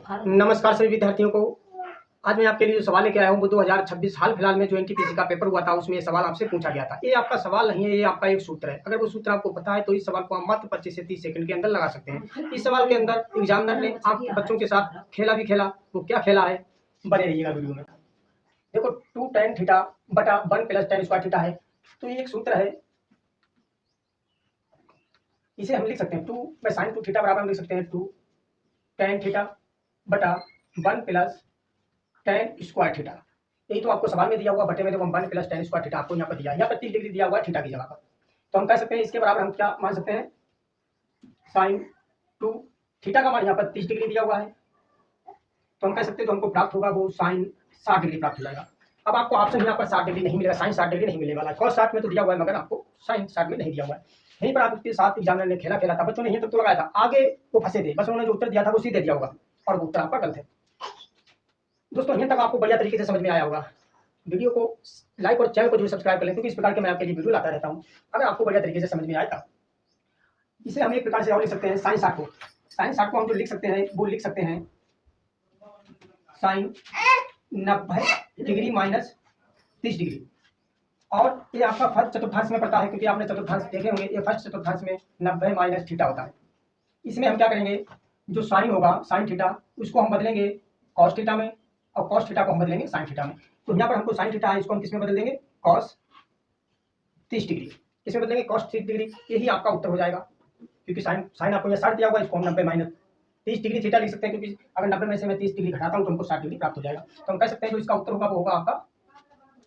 नमस्कार सभी विद्यार्थियों को। आज मैं आपके लिए जो सवाल लेके आया हूँ वो 2026 हाल फिलहाल में जो एनटीपीसी का पेपर हुआ था उसमें ये सवाल आपसे पूछा गया था। ये आपका सवाल नहीं है, ये आपका एक सूत्र है। अगर वो सूत्र आपको पता है तो इस सवाल को आप मात्र 25 से 30 सेकंड के अंदर लगा सकते हैं। इस सवाल के अंदर एग्जामिनर ने आप बच्चों के साथ खेला भी खेला। वो क्या खेला है, बने रहिएगा वीडियो में। देखो 2 tan थीटा बटा 1 प्लस tan स्क्वायर थीटा है। तो ये एक सूत्र है, इसे हम लिख सकते हैं 2 में sin 2 थीटा बराबर हम लिख सकते हैं 2 tan थीटा बटा 1 प्लस tan स्क्वायर थीटा। यही तो आपको सवाल में दिया हुआ, बटे में देखो 1 प्लस tan स्क्वायर थीटा आपको यहाँ पर दिया है। यहाँ पर 30 डिग्री दिया हुआ है थीटा की जगह पर। तो हम कह सकते हैं इसके बराबर हम क्या मान सकते हैं, sin 2 थीटा का मान यहाँ पर 30 डिग्री दिया हुआ है। तो हम कह सकते हैं जो हमको प्राप्त होगा वो sin 60 डिग्री प्राप्त हो जाएगा। अब आपको ऑप्शन यहाँ पर 60 डिग्री नहीं मिलेगा, sin 60 डिग्री नहीं मिलने वाला है। cos 60 में तो दिया हुआ है मगर आपको sin 60 में नहीं दिया हुआ है। यहीं पर आप उसके साथ एग्जामिनर ने खेला खेला था, बच्चों ने यहीं तक तो लगाया था, आगे वो फंसे थे, बस उन्होंने जो उत्तर दिया था वो सीधे दिया होगा और वो उत्तर आपका गलत है। दोस्तों यहीं तक आपको बढ़िया तरीके से समझ में आया होगा। वीडियो को लाइक और चैनल को जरूर सब्सक्राइब कर लें, क्योंकि इस प्रकार के मैं आपके लिए वीडियो लाता रहता हूँ। अगर आपको बढ़िया तरीके से समझ में आएगा, इसे हम एक प्रकार से और लिख सकते हैं sin 60 को। sin 60 को हम जो लिख सकते हैं वो लिख सकते हैं sin 90 डिग्री माइनस 30 डिग्री। और ये आपका फर्स्ट चतुर्थांश में पड़ता है, क्योंकि आपने चतुर्थांश देखे होंगे। ये फर्स्ट चतुर्थांश में 90 माइनस थीटा होता है। इसमें हम क्या करेंगे, जो साइन होगा साइन थीटा उसको हम बदलेंगे कॉस थीटा में, और कॉस थीटा को हम बदलेंगे साइन थीटा में। तो यहाँ पर हमको साइन थीटा है, इसको हम किस में बदल देंगे, कॉस 30 डिग्री। इसमें बदलेंगे कॉस 30 डिग्री, यही आपका उत्तर हो जाएगा। क्योंकि साइन आपको यहाँ 60 दिया हुआ है, इसको हम 90 माइनस 30 डिग्री थीटा लिख सकते हैं, क्योंकि अगर 90 में से मैं 30 डिग्री घटाता हूँ तो हमको 60 डिग्री प्राप्त हो जाएगा। तो हम कह सकते हैं जो इसका उत्तर होगा वो होगा आपका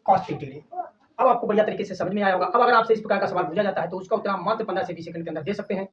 कॉस 30 डिग्री। अब आपको बढ़िया तरीके से समझ में आया होगा। अब अगर आपसे इस प्रकार का सवाल पूछा जाता है तो उसका उत्तर आप मात्र 15 से 20 सेकंड के अंदर दे सकते हैं।